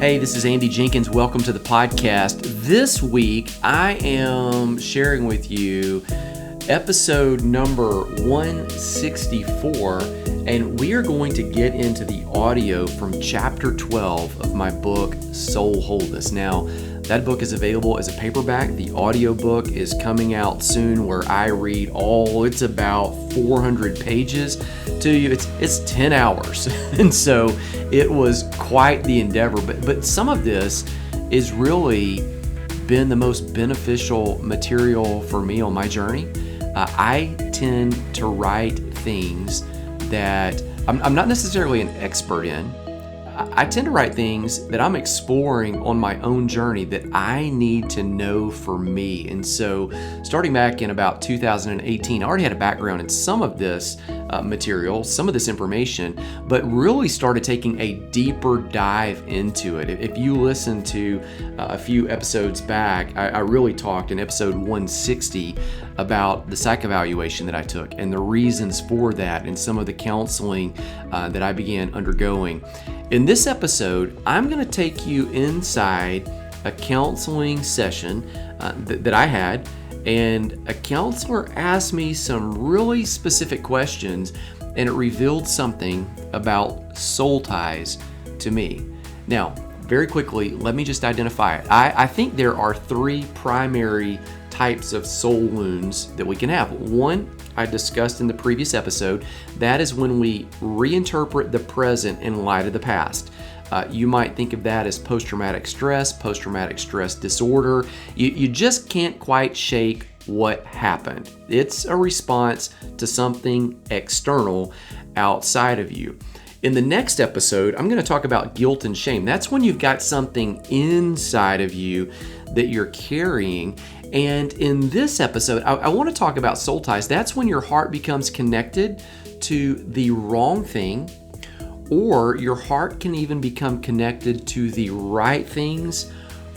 Hey, this is Andy Jenkins. Welcome to the podcast. This week, I am sharing with you episode number 164, and we are going to get into the audio from chapter 12 of my book, Soul Wholeness. Now, that book is available as a paperback. The audio book is coming out soon where I read it's about 400 pages to you. It's 10 hours. And so it was quite the endeavor. But some of this is really been the most beneficial material for me on my journey. I tend to write things that I'm not necessarily an expert in. I tend to write things that I'm exploring on my own journey that I need to know for me. And so starting back in about 2018, I already had a background in some of this material, some of this information, but really started taking a deeper dive into it. If you listen to a few episodes back, I really talked in episode 160 about the psych evaluation that I took and the reasons for that and some of the counseling that I began undergoing. In this episode, I'm going to take you inside a counseling session that I had, and a counselor asked me some really specific questions, and it revealed something about soul ties to me. Now, very quickly, let me just identify it. I think there are three primary types of soul wounds that we can have. One, I discussed in the previous episode, that is when we reinterpret the present in light of the past. You might think of that as post-traumatic stress disorder. You just can't quite shake what happened. It's a response to something external outside of you. In the next episode, I'm going to talk about guilt and shame. That's when you've got something inside of you that you're carrying. And in this episode, I want to talk about soul ties. That's when your heart becomes connected to the wrong thing, or your heart can even become connected to the right things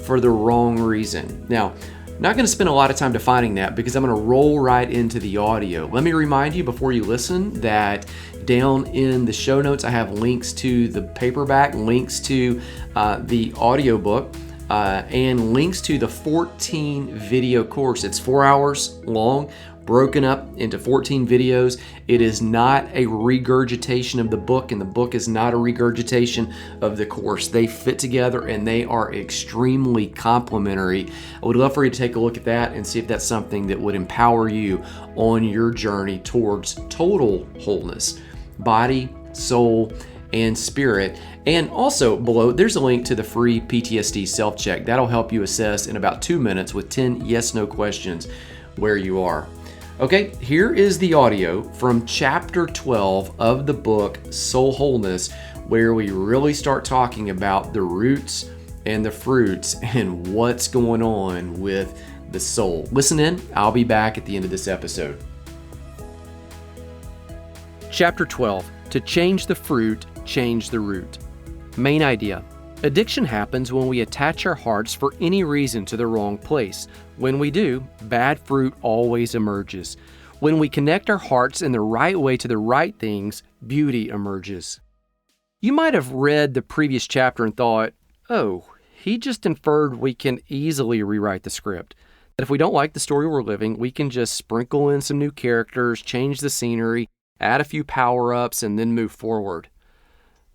for the wrong reason. Now, I'm not going to spend a lot of time defining that because I'm going to roll right into the audio. Let me remind you before you listen that down in the show notes, I have links to the paperback, links to the audiobook, and links to the 14 video course. It's 4 hours long, broken up into 14 videos. It is not a regurgitation of the book, and the book is not a regurgitation of the course. They fit together and they are extremely complementary. I would love for you to take a look at that and see if that's something that would empower you on your journey towards total wholeness, body, soul, and spirit. And also below, there's a link to the free PTSD self-check. That'll help you assess in about 2 minutes with 10 yes/no questions where you are. Okay, here is the audio from chapter 12 of the book, Soul Wholeness, where we really start talking about the roots and the fruits and what's going on with the soul. Listen in. I'll be back at the end of this episode. Chapter 12, To Change the Fruit, Change the Root. Main idea. Addiction happens when we attach our hearts for any reason to the wrong place. When we do, bad fruit always emerges. When we connect our hearts in the right way to the right things, beauty emerges. You might have read the previous chapter and thought, oh, he just inferred we can easily rewrite the script. That if we don't like the story we're living, we can just sprinkle in some new characters, change the scenery, add a few power-ups, and then move forward.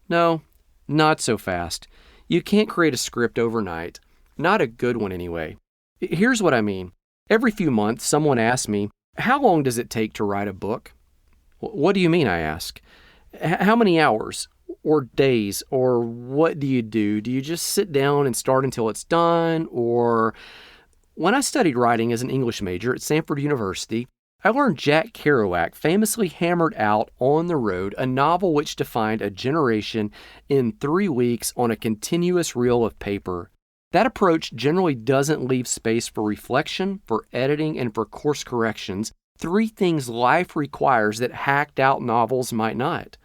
No, not so fast. You can't create a script overnight. Not a good one anyway. Here's what I mean. Every few months, someone asks me, how long does it take to write a book? What do you mean, I ask? How many hours or days or what do you do? Do you just sit down and start until it's done? Or when I studied writing as an English major at Stanford University, I learned Jack Kerouac famously hammered out On the Road, a novel which defined a generation in 3 weeks on a continuous reel of paper. That approach generally doesn't leave space for reflection, for editing, and for course corrections, 3 things life requires that hacked out novels might not.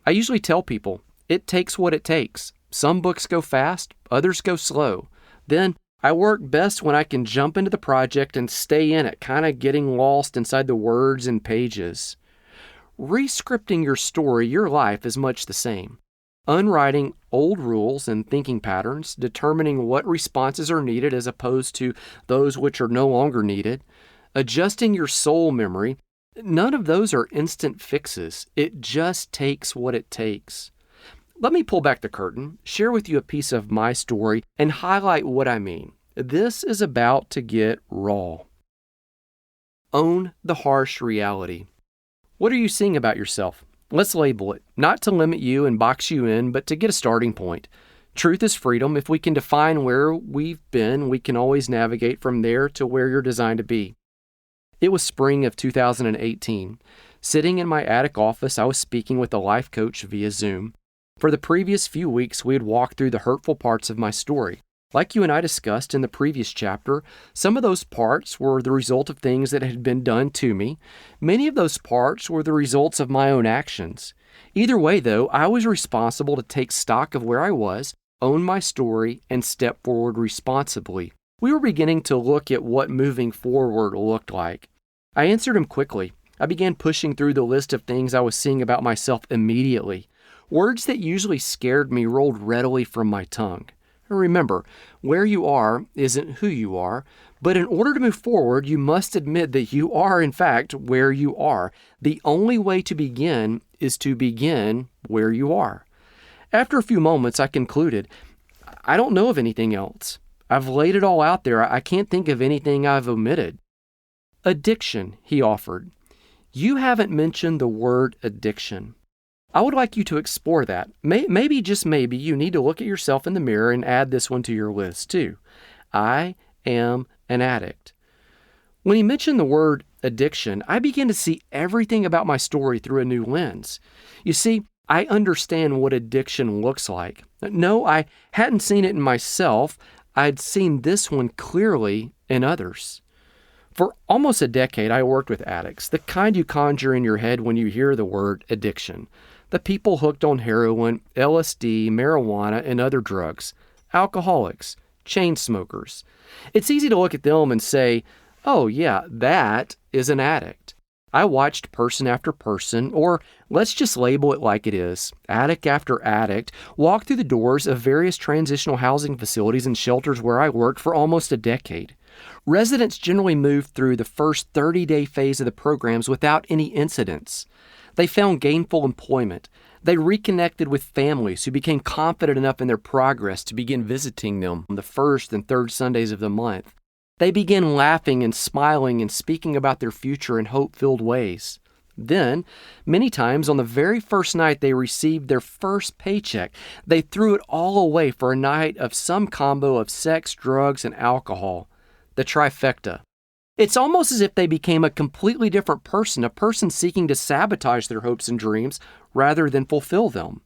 I usually tell people, it takes what it takes. Some books go fast, others go slow. Then I work best when I can jump into the project and stay in it, kind of getting lost inside the words and pages. Rescripting your story, your life, is much the same. unwriting old rules and thinking patterns, determining what responses are needed as opposed to those which are no longer needed, adjusting your soul memory. None of those are instant fixes. It just takes what it takes. Let me pull back the curtain, share with you a piece of my story, and highlight what I mean. This is about to get raw. Own the harsh reality. What are you seeing about yourself? Let's label it, not to limit you and box you in, but to get a starting point. Truth is freedom. If we can define where we've been, we can always navigate from there to where you're designed to be. It was spring of 2018. Sitting in my attic office, I was speaking with a life coach via Zoom. For the previous few weeks, we had walked through the hurtful parts of my story. Like you and I discussed in the previous chapter, some of those parts were the result of things that had been done to me. Many of those parts were the results of my own actions. Either way, though, I was responsible to take stock of where I was, own my story, and step forward responsibly. We were beginning to look at what moving forward looked like. I answered him quickly. I began pushing through the list of things I was seeing about myself immediately. Words that usually scared me rolled readily from my tongue. Remember, where you are isn't who you are, but in order to move forward, you must admit that you are, in fact, where you are. The only way to begin is to begin where you are. After a few moments, I concluded, I don't know of anything else. I've laid it all out there. I can't think of anything I've omitted. Addiction, he offered. You haven't mentioned the word addiction. I would like you to explore that. Maybe, just maybe, you need to look at yourself in the mirror and add this one to your list too. I am an addict. When he mentioned the word addiction, I began to see everything about my story through a new lens. You see, I understand what addiction looks like. No, I hadn't seen it in myself. I'd seen this one clearly in others. For almost a decade, I worked with addicts, the kind you conjure in your head when you hear the word addiction. The people hooked on heroin, LSD, marijuana, and other drugs, alcoholics, chain smokers. It's easy to look at them and say, oh yeah, that is an addict. I watched person after person, or let's just label it like it is, addict after addict, walk through the doors of various transitional housing facilities and shelters where I worked for almost a decade. Residents generally moved through the first 30-day phase of the programs without any incidents. They found gainful employment. They reconnected with families who became confident enough in their progress to begin visiting them on the first and third Sundays of the month. They began laughing and smiling and speaking about their future in hope-filled ways. Then, many times on the very first night they received their first paycheck, they threw it all away for a night of some combo of sex, drugs, and alcohol. The trifecta. It's almost as if they became a completely different person, a person seeking to sabotage their hopes and dreams rather than fulfill them.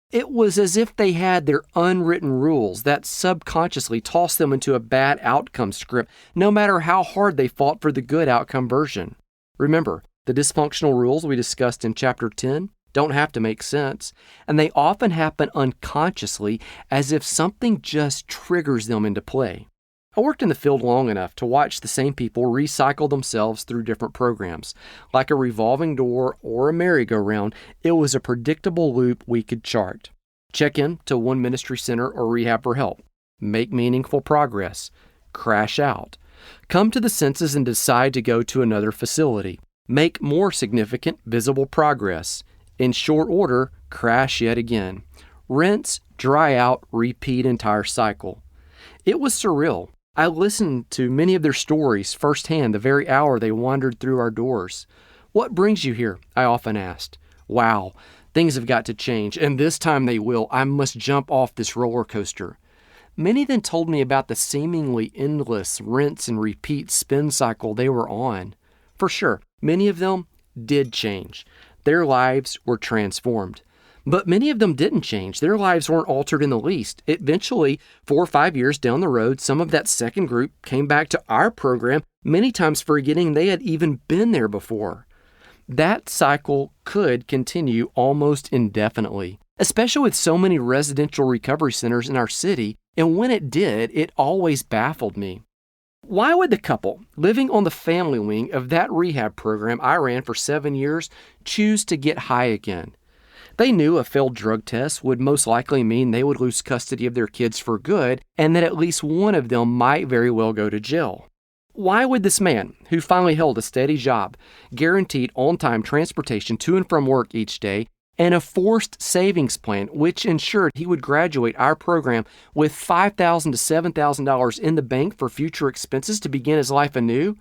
It was as if they had their unwritten rules that subconsciously tossed them into a bad outcome script, no matter how hard they fought for the good outcome version. Remember, the dysfunctional rules we discussed in Chapter 10 don't have to make sense, and they often happen unconsciously as if something just triggers them into play. I worked in the field long enough to watch the same people recycle themselves through different programs. Like a revolving door or a merry-go-round, it was a predictable loop we could chart. Check in to one ministry center or rehab for help. Make meaningful progress. Crash out. Come to the senses and decide to go to another facility. Make more significant, visible progress. In short order, crash yet again. Rinse, dry out, repeat entire cycle. It was surreal. I listened to many of their stories firsthand the very hour they wandered through our doors. What brings you here? I often asked. Wow, things have got to change, and this time they will. I must jump off this roller coaster. Many then told me about the seemingly endless rinse and repeat spin cycle they were on. For sure, many of them did change. Their lives were transformed. But many of them didn't change. Their lives weren't altered in the least. Eventually, 4 or 5 years down the road, some of that second group came back to our program, many times forgetting they had even been there before. That cycle could continue almost indefinitely, especially with so many residential recovery centers in our city, and when it did, it always baffled me. Why would the couple living on the family wing of that rehab program I ran for 7 years choose to get high again? They knew a failed drug test would most likely mean they would lose custody of their kids for good and that at least one of them might very well go to jail. Why would this man, who finally held a steady job, guaranteed on-time transportation to and from work each day, and a forced savings plan which ensured he would graduate our program with $5,000 to $7,000 in the bank for future expenses to begin his life anew,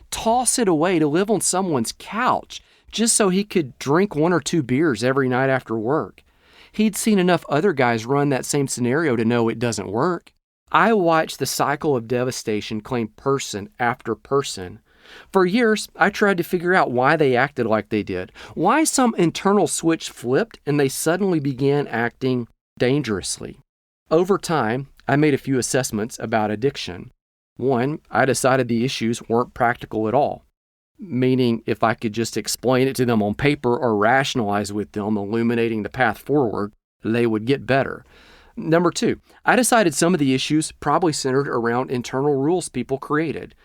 toss it away to live on someone's couch just so he could drink 1 or 2 beers every night after work? He'd seen enough other guys run that same scenario to know it doesn't work. I watched the cycle of devastation claim person after person. For years, I tried to figure out why they acted like they did, why some internal switch flipped and they suddenly began acting dangerously. Over time, I made a few assessments about addiction. One, I decided the issues weren't practical at all, meaning if I could just explain it to them on paper or rationalize with them, illuminating the path forward, they would get better. Number 2, I decided some of the issues probably centered around internal rules people created,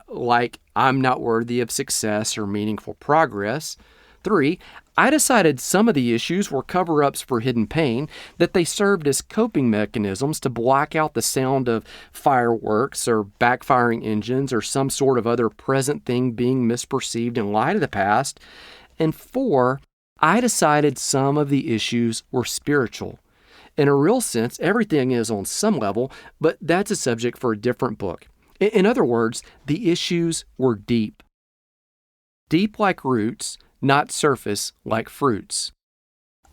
like I'm not worthy of success or meaningful progress. 3, I decided some of the issues were cover-ups for hidden pain, that they served as coping mechanisms to block out the sound of fireworks or backfiring engines or some sort of other present thing being misperceived in light of the past. And 4, I decided some of the issues were spiritual. In a real sense, everything is on some level, but that's a subject for a different book. In other words, the issues were deep. Deep like roots, not surface like fruits.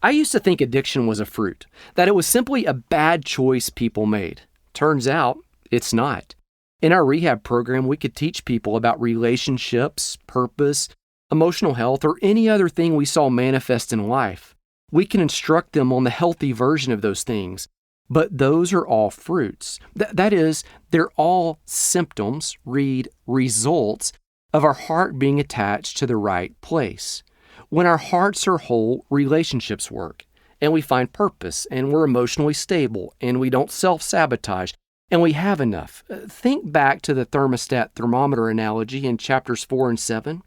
I used to think addiction was a fruit, that it was simply a bad choice people made. Turns out, it's not. In our rehab program, we could teach people about relationships, purpose, emotional health, or any other thing we saw manifest in life. We can instruct them on the healthy version of those things, but those are all fruits. That is, they're all symptoms, read results, of our heart being attached to the right place. When our hearts are whole, relationships work, and we find purpose, and we're emotionally stable, and we don't self-sabotage, and we have enough. Think back to the thermostat thermometer analogy in chapters 4 and 7.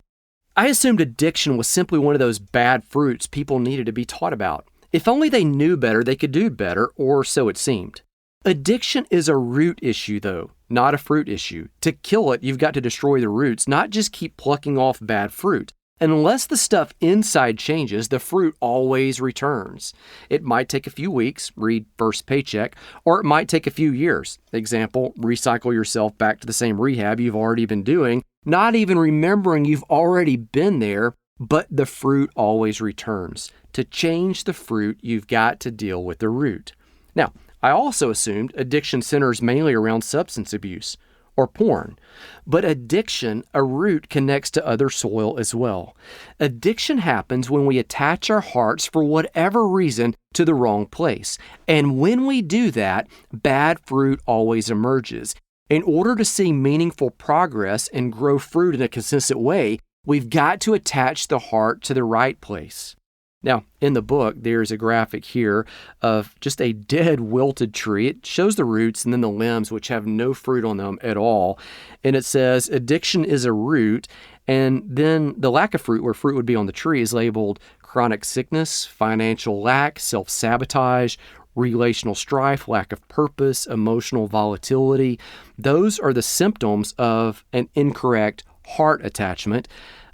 I assumed addiction was simply one of those bad fruits people needed to be taught about. If only they knew better, they could do better, or so it seemed. Addiction is a root issue, though, not a fruit issue. To kill it, you've got to destroy the roots, not just keep plucking off bad fruit. Unless the stuff inside changes, the fruit always returns. It might take a few weeks, read first paycheck, or it might take a few years. Example, recycle yourself back to the same rehab you've already been doing, not even remembering you've already been there, but the fruit always returns. To change the fruit, you've got to deal with the root. Now, I also assumed addiction centers mainly around substance abuse or porn. But addiction, a root, connects to other soil as well. Addiction happens when we attach our hearts for whatever reason to the wrong place. And when we do that, bad fruit always emerges. In order to see meaningful progress and grow fruit in a consistent way, we've got to attach the heart to the right place. Now, in the book, there's a graphic here of just a dead, wilted tree. It shows the roots and then the limbs, which have no fruit on them at all. And it says addiction is a root. And then the lack of fruit, where fruit would be on the tree, is labeled chronic sickness, financial lack, self-sabotage, relational strife, lack of purpose, emotional volatility. Those are the symptoms of an incorrect heart attachment.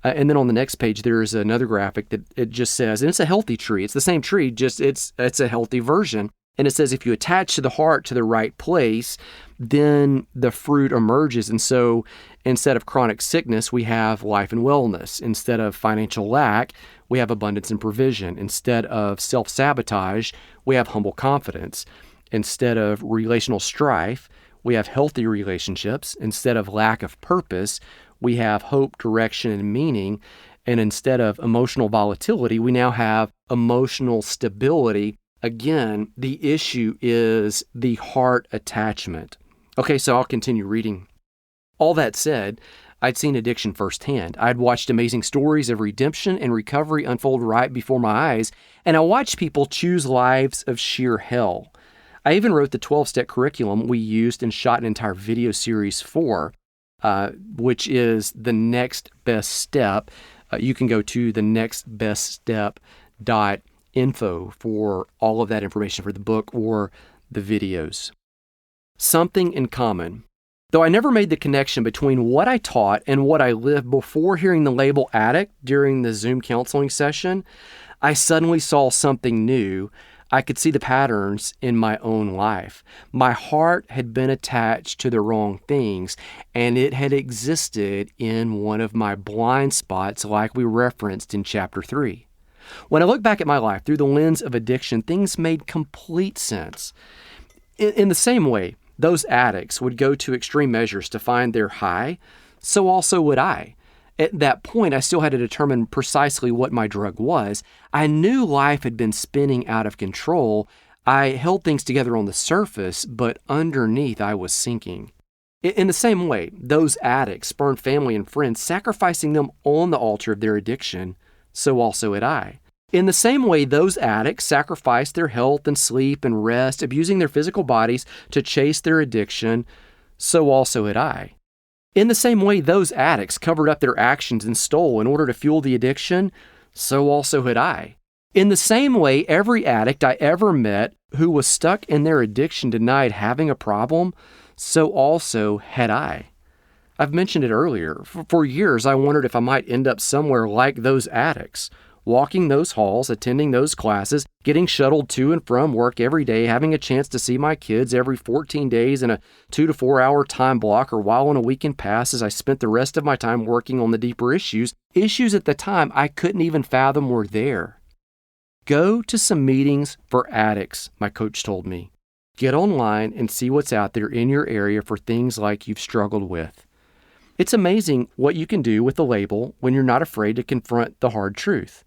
And then on the next page, there is another graphic that it just says, and it's a healthy tree. It's the same tree, just it's a healthy version. And it says if you attach to the heart to the right place, then the fruit emerges. And so instead of chronic sickness, we have life and wellness. Instead of financial lack, we have abundance and provision. Instead of self-sabotage, we have humble confidence. Instead of relational strife, we have healthy relationships. Instead of lack of purpose, we have hope, direction, and meaning. And instead of emotional volatility, we now have emotional stability. Again, the issue is the heart attachment. Okay, so I'll continue reading. All that said, I'd seen addiction firsthand. I'd watched amazing stories of redemption and recovery unfold right before my eyes, and I watched people choose lives of sheer hell. I even wrote the 12-step curriculum we used and shot an entire video series for, which is the next best step. You can go to thenextbeststep.me info for all of that information for the book or the videos. Something in common. Though I never made the connection between what I taught and what I lived before hearing the label addict during the Zoom counseling session, I suddenly saw something new. I could see the patterns in my own life. My heart had been attached to the wrong things, and it had existed in one of my blind spots like we referenced in chapter 3. When I look back at my life through the lens of addiction, things made complete sense. In the same way, those addicts would go to extreme measures to find their high, so also would I. At that point, I still had to determine precisely what my drug was. I knew life had been spinning out of control. I held things together on the surface, but underneath I was sinking. In the same way, those addicts spurned family and friends, sacrificing them on the altar of their addiction, so also had I. In the same way, those addicts sacrificed their health and sleep and rest, abusing their physical bodies to chase their addiction, so also had I. In the same way, those addicts covered up their actions and stole in order to fuel the addiction, so also had I. In the same way, every addict I ever met who was stuck in their addiction denied having a problem, so also had I. I've mentioned it earlier. For years, I wondered if I might end up somewhere like those addicts, walking those halls, attending those classes, getting shuttled to and from work every day, having a chance to see my kids every 14 days in a 2 to 4 hour time block, or while on a weekend pass as I spent the rest of my time working on the deeper issues at the time I couldn't even fathom were there. Go to some meetings for addicts, my coach told me. Get online and see what's out there in your area for things like you've struggled with. It's amazing what you can do with a label when you're not afraid to confront the hard truth.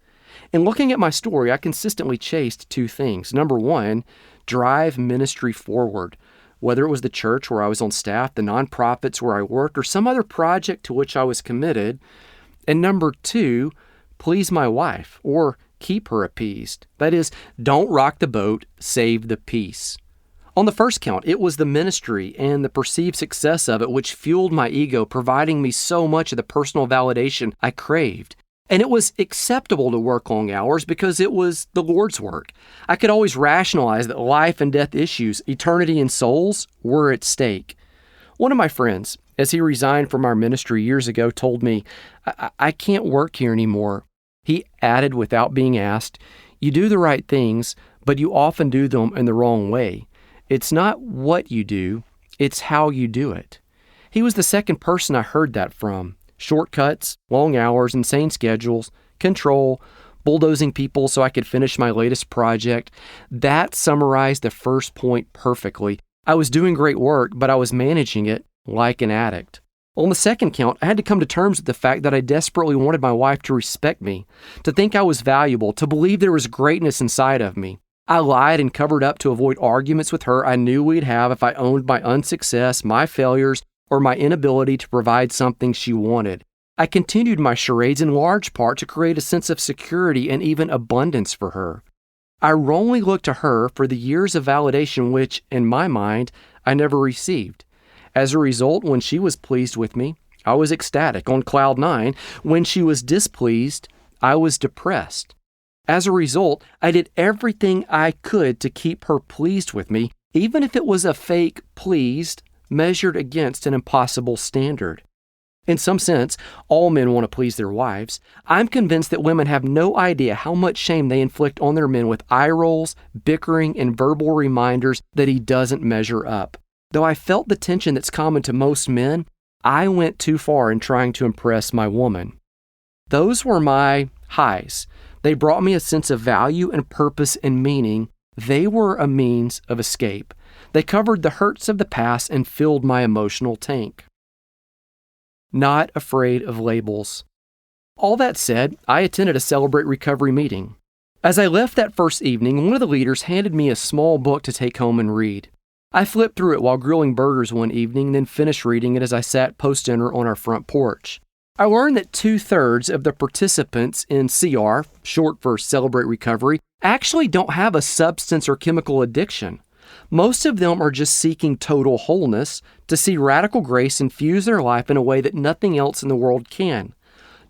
In looking at my story, I consistently chased two things. Number one, drive ministry forward, whether it was the church where I was on staff, the nonprofits where I worked, or some other project to which I was committed. And number two, please my wife, or keep her appeased. That is, don't rock the boat, save the peace. On the first count, it was the ministry and the perceived success of it which fueled my ego, providing me so much of the personal validation I craved. And it was acceptable to work long hours because it was the Lord's work. I could always rationalize that life and death issues, eternity and souls, were at stake. One of my friends, as he resigned from our ministry years ago, told me, I can't work here anymore. He added without being asked, you do the right things, but you often do them in the wrong way. It's not what you do, it's how you do it. He was the second person I heard that from. Shortcuts, long hours, insane schedules, control, bulldozing people so I could finish my latest project. That summarized the first point perfectly. I was doing great work, but I was managing it like an addict. On the second count, I had to come to terms with the fact that I desperately wanted my wife to respect me, to think I was valuable, to believe there was greatness inside of me. I lied and covered up to avoid arguments with her I knew we'd have if I owned my unsuccess, my failures, or my inability to provide something she wanted. I continued my charades in large part to create a sense of security and even abundance for her. I wrongly looked to her for the years of validation which, in my mind, I never received. As a result, when she was pleased with me, I was ecstatic, on cloud 9. When she was displeased, I was depressed. As a result, I did everything I could to keep her pleased with me, even if it was a fake pleased, measured against an impossible standard. In some sense, all men want to please their wives. I'm convinced that women have no idea how much shame they inflict on their men with eye rolls, bickering, and verbal reminders that he doesn't measure up. Though I felt the tension that's common to most men, I went too far in trying to impress my woman. Those were my highs. They brought me a sense of value and purpose and meaning. They were a means of escape. They covered the hurts of the past and filled my emotional tank. Not afraid of labels. All that said, I attended a Celebrate Recovery meeting. As I left that first evening, one of the leaders handed me a small book to take home and read. I flipped through it while grilling burgers one evening, then finished reading it as I sat post-dinner on our front porch. I learned that 2/3 of the participants in CR, short for Celebrate Recovery, actually don't have a substance or chemical addiction. Most of them are just seeking total wholeness, to see radical grace infuse their life in a way that nothing else in the world can.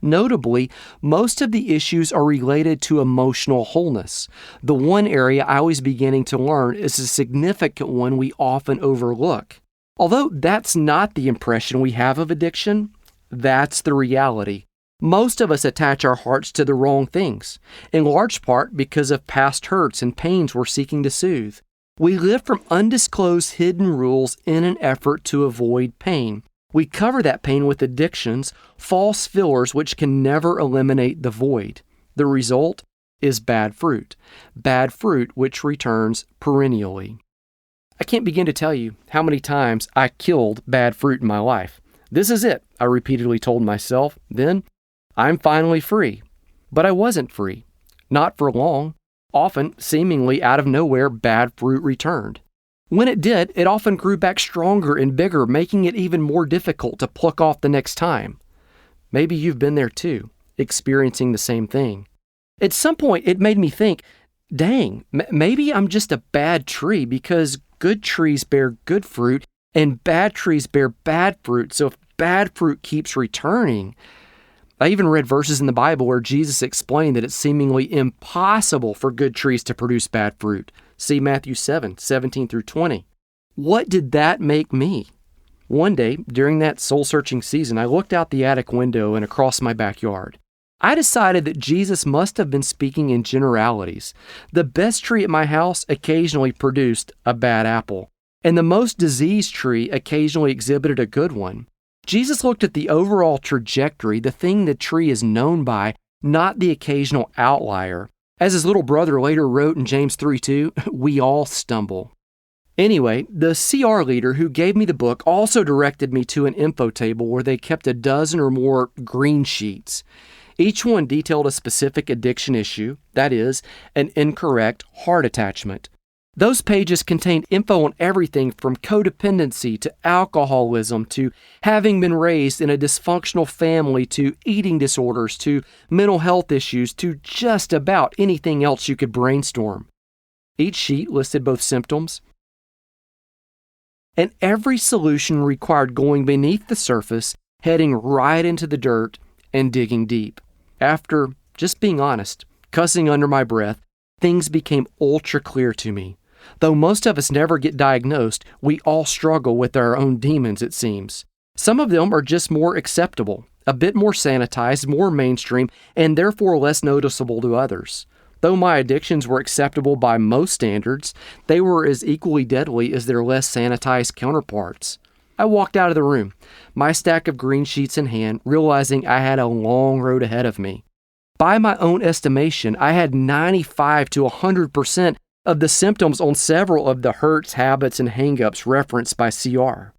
Notably, most of the issues are related to emotional wholeness. The one area I was beginning to learn is a significant one we often overlook. Although that's not the impression we have of addiction, that's the reality. Most of us attach our hearts to the wrong things, in large part because of past hurts and pains we're seeking to soothe. We live from undisclosed hidden rules in an effort to avoid pain. We cover that pain with addictions, false fillers which can never eliminate the void. The result is bad fruit which returns perennially. I can't begin to tell you how many times I killed bad fruit in my life. This is it, I repeatedly told myself. Then, I'm finally free. But I wasn't free. Not for long. Often, seemingly out of nowhere, bad fruit returned. When it did, it often grew back stronger and bigger, making it even more difficult to pluck off the next time. Maybe you've been there too, experiencing the same thing. At some point, it made me think, dang, maybe I'm just a bad tree because good trees bear good fruit and bad trees bear bad fruit. So if bad fruit keeps returning, I even read verses in the Bible where Jesus explained that it's seemingly impossible for good trees to produce bad fruit. See Matthew 7:17 through 20. What did that make me? One day, during that soul-searching season, I looked out the attic window and across my backyard. I decided that Jesus must have been speaking in generalities. The best tree at my house occasionally produced a bad apple, and the most diseased tree occasionally exhibited a good one. Jesus looked at the overall trajectory, the thing the tree is known by, not the occasional outlier. As his little brother later wrote in James 3:2, we all stumble. Anyway, the CR leader who gave me the book also directed me to an info table where they kept a dozen or more green sheets. Each one detailed a specific addiction issue, that is, an incorrect heart attachment. Those pages contained info on everything from codependency to alcoholism to having been raised in a dysfunctional family to eating disorders to mental health issues to just about anything else you could brainstorm. Each sheet listed both symptoms, and every solution required going beneath the surface, heading right into the dirt, and digging deep. After, just being honest, cussing under my breath, things became ultra clear to me. Though most of us never get diagnosed, we all struggle with our own demons, it seems. Some of them are just more acceptable, a bit more sanitized, more mainstream, and therefore less noticeable to others. Though my addictions were acceptable by most standards, they were as equally deadly as their less sanitized counterparts. I walked out of the room, my stack of green sheets in hand, realizing I had a long road ahead of me. By my own estimation, I had 95 to 100% of the symptoms on several of the hurts, habits, and hang-ups referenced by CR.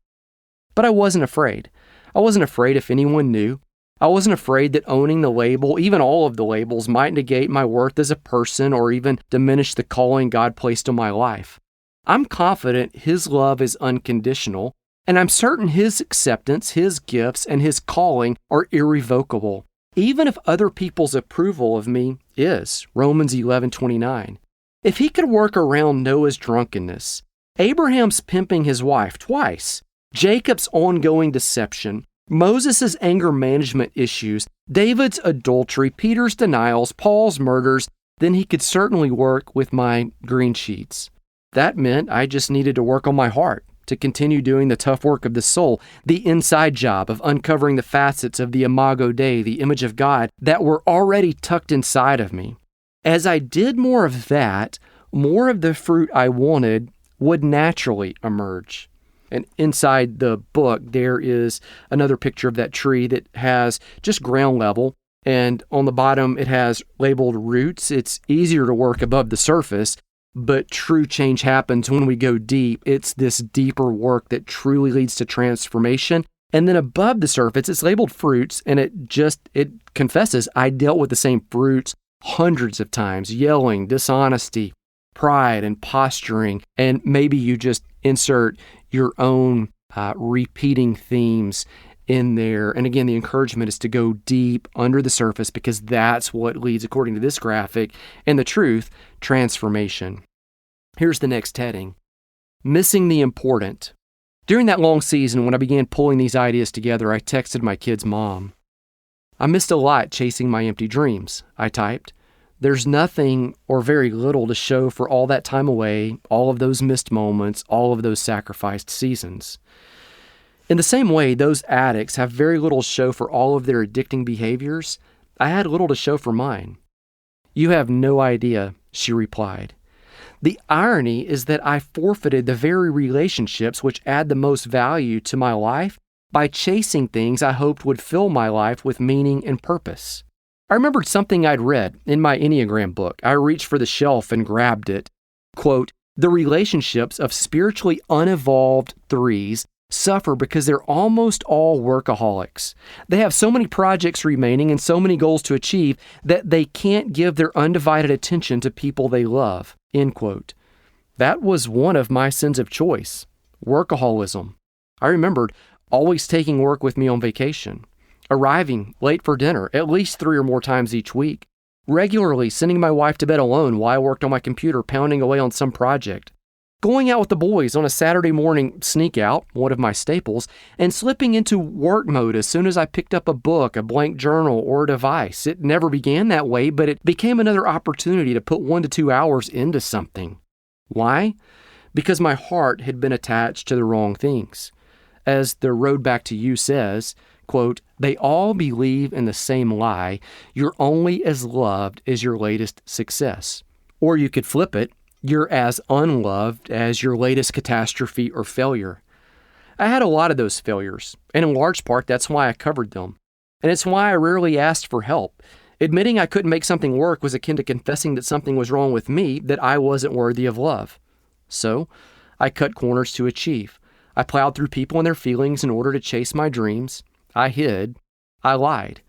But I wasn't afraid. I wasn't afraid if anyone knew. I wasn't afraid that owning the label, even all of the labels, might negate my worth as a person or even diminish the calling God placed on my life. I'm confident His love is unconditional, and I'm certain His acceptance, His gifts, and His calling are irrevocable, even if other people's approval of me is. Romans 11:29. If He could work around Noah's drunkenness, Abraham's pimping his wife twice, Jacob's ongoing deception, Moses' anger management issues, David's adultery, Peter's denials, Paul's murders, then He could certainly work with my green sheets. That meant I just needed to work on my heart, to continue doing the tough work of the soul, the inside job of uncovering the facets of the imago Dei, the image of God, that were already tucked inside of me. As I did more of that, more of the fruit I wanted would naturally emerge. And inside the book, there is another picture of that tree that has just ground level, and on the bottom it has labeled roots. It's easier to work above the surface, but true change happens when we go deep. It's this deeper work that truly leads to transformation. And then above the surface, it's labeled fruits, and it confesses, I dealt with the same fruits hundreds of times, yelling, dishonesty, pride, and posturing. And maybe you just insert your own repeating themes in there. And again, the encouragement is to go deep under the surface because that's what leads, according to this graphic, and the truth, transformation. Here's the next heading: missing the important. During that long season, when I began pulling these ideas together, I texted my kid's mom. I missed a lot chasing my empty dreams, I typed. There's nothing or very little to show for all that time away, all of those missed moments, all of those sacrificed seasons. In the same way, those addicts have very little to show for all of their addicting behaviors. I had little to show for mine. You have no idea, she replied. The irony is that I forfeited the very relationships which add the most value to my life by chasing things I hoped would fill my life with meaning and purpose. I remembered something I'd read in my Enneagram book. I reached for the shelf and grabbed it. Quote, the relationships of spiritually unevolved threes suffer because they're almost all workaholics. They have so many projects remaining and so many goals to achieve that they can't give their undivided attention to people they love. End quote. That was one of my sins of choice, workaholism. I remembered always taking work with me on vacation, arriving late for dinner at least 3 or more times each week, regularly sending my wife to bed alone while I worked on my computer pounding away on some project, going out with the boys on a Saturday morning sneak out, one of my staples, and slipping into work mode as soon as I picked up a book, a blank journal, or a device. It never began that way, but it became another opportunity to put 1 to 2 hours into something. Why? Because my heart had been attached to the wrong things. As The Road Back to You says, quote, they all believe in the same lie. You're only as loved as your latest success. Or you could flip it. You're as unloved as your latest catastrophe or failure. I had a lot of those failures, and in large part, that's why I covered them. And it's why I rarely asked for help. Admitting I couldn't make something work was akin to confessing that something was wrong with me, that I wasn't worthy of love. So, I cut corners to achieve. I plowed through people and their feelings in order to chase my dreams. I hid. I lied.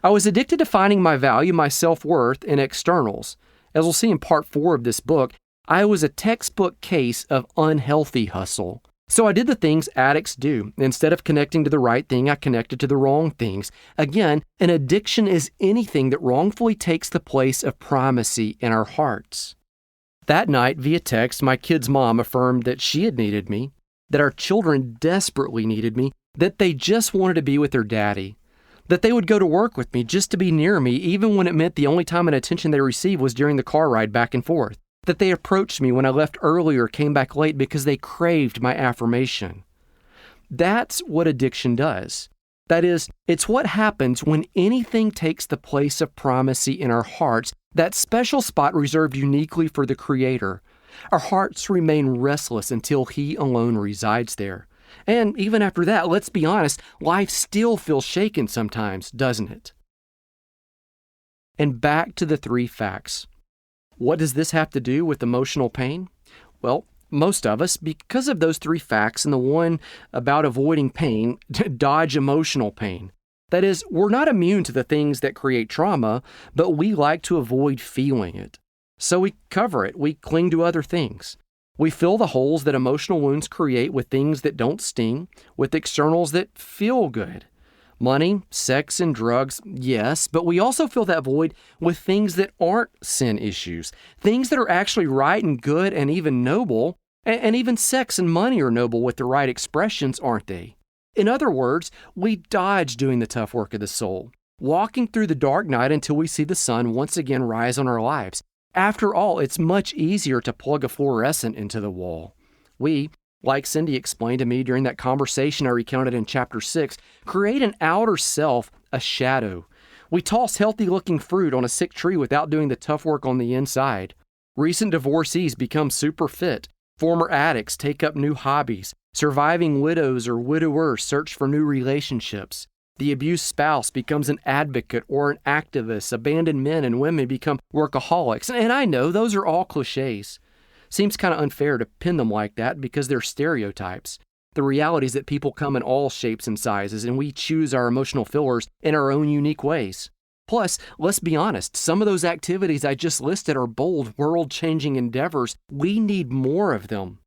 I was addicted to finding my value, my self-worth in externals. As we'll see in part 4 of this book, I was a textbook case of unhealthy hustle. So I did the things addicts do. Instead of connecting to the right thing, I connected to the wrong things. Again, an addiction is anything that wrongfully takes the place of primacy in our hearts. That night, via text, my kid's mom affirmed that she had needed me, that our children desperately needed me, that they just wanted to be with their daddy, that they would go to work with me just to be near me, even when it meant the only time and attention they received was during the car ride back and forth, that they approached me when I left early or came back late because they craved my affirmation. That's what addiction does. That is, it's what happens when anything takes the place of primacy in our hearts, that special spot reserved uniquely for the Creator. Our hearts remain restless until He alone resides there. And even after that, let's be honest, life still feels shaken sometimes, doesn't it? And back to the 3 facts. What does this have to do with emotional pain? Well, most of us, because of those 3 facts and the one about avoiding pain, dodge emotional pain. That is, we're not immune to the things that create trauma, but we like to avoid feeling it. So we cover it. We cling to other things. We fill the holes that emotional wounds create with things that don't sting, with externals that feel good. Money, sex, and drugs, yes, but we also fill that void with things that aren't sin issues, things that are actually right and good and even noble, and even sex and money are noble with the right expressions, aren't they? In other words, we dodge doing the tough work of the soul, walking through the dark night until we see the sun once again rise on our lives. After all, it's much easier to plug a fluorescent into the wall. We, like Cindy explained to me during that conversation I recounted in chapter 6, create an outer self, a shadow. We toss healthy-looking fruit on a sick tree without doing the tough work on the inside. Recent divorcees become super fit. Former addicts take up new hobbies. Surviving widows or widowers search for new relationships. The abused spouse becomes an advocate or an activist. Abandoned men and women become workaholics. And I know those are all cliches. Seems kind of unfair to pin them like that because they're stereotypes. The reality is that people come in all shapes and sizes, and we choose our emotional fillers in our own unique ways. Plus, let's be honest, some of those activities I just listed are bold, world-changing endeavors. We need more of them.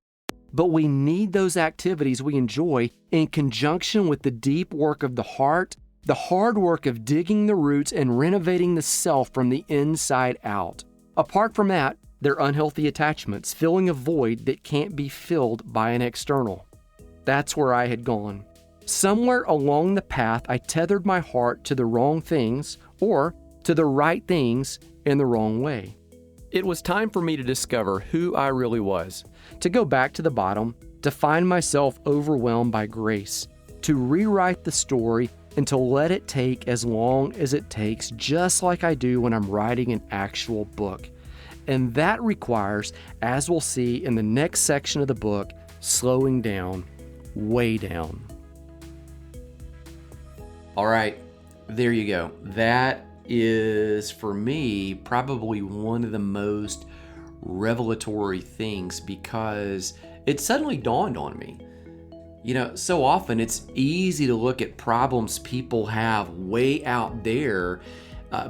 But we need those activities we enjoy in conjunction with the deep work of the heart, the hard work of digging the roots and renovating the self from the inside out. Apart from that, they're unhealthy attachments, filling a void that can't be filled by an external. That's where I had gone. Somewhere along the path, I tethered my heart to the wrong things or to the right things in the wrong way. It was time for me to discover who I really was, to go back to the bottom, to find myself overwhelmed by grace, to rewrite the story and to let it take as long as it takes, just like I do when I'm writing an actual book. And that requires, as we'll see in the next section of the book, slowing down, way down. All right, there you go. That is, for me, probably one of the most revelatory things, because it suddenly dawned on me. So often it's easy to look at problems people have way out there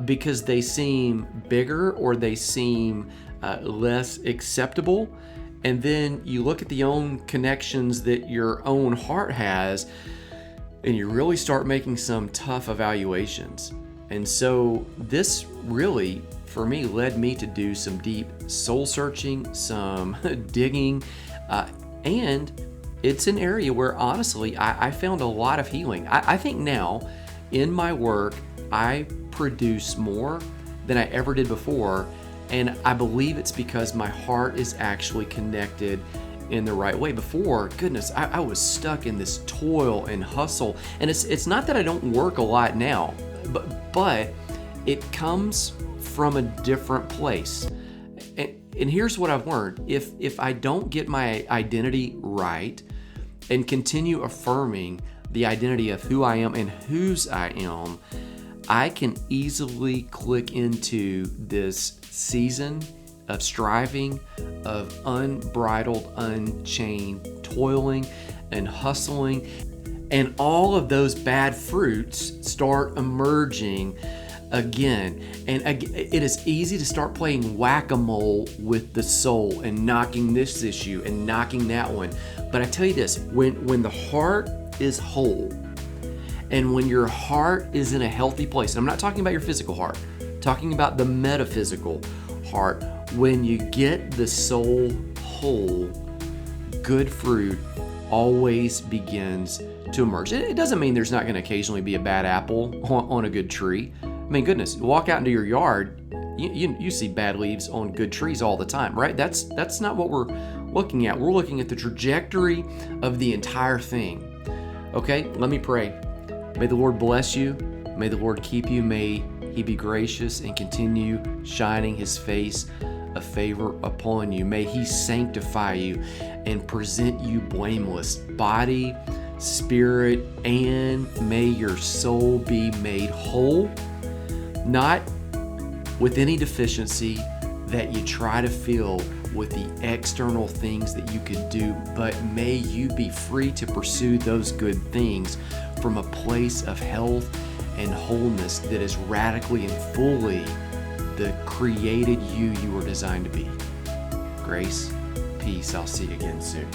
because they seem bigger or they seem less acceptable. And then you look at the own connections that your own heart has, and you really start making some tough evaluations. And so this really, for me, led me to do some deep soul searching, some digging, and it's an area where honestly, I found a lot of healing. I think now in my work, I produce more than I ever did before. And I believe it's because my heart is actually connected in the right way. Before, goodness, I was stuck in this toil and hustle. And it's not that I don't work a lot now, but it comes from a different place. And here's what I've learned. If I don't get my identity right and continue affirming the identity of who I am and whose I am, I can easily click into this season of striving, of unbridled, unchained toiling and hustling, and all of those bad fruits start emerging again. And it is easy to start playing whack-a-mole with the soul and knocking this issue and knocking that one. But I tell you this, when the heart is whole, and when your heart is in a healthy place, and I'm not talking about your physical heart, I'm talking about the metaphysical heart, when you get the soul whole, good fruit always begins to emerge. It doesn't mean there's not going to occasionally be a bad apple on a good tree. I mean, goodness, walk out into your yard, you see bad leaves on good trees all the time, right? That's not what we're looking at. We're looking at the trajectory of the entire thing. Okay, let me pray. May the Lord bless you. May the Lord keep you. May He be gracious and continue shining His face of favor upon you. May He sanctify you and present you blameless, body, spirit, and may your soul be made whole, not with any deficiency that you try to fill with the external things that you could do, but may you be free to pursue those good things from a place of health and wholeness that is radically and fully the created you were designed to be. Grace, peace. I'll see you again soon.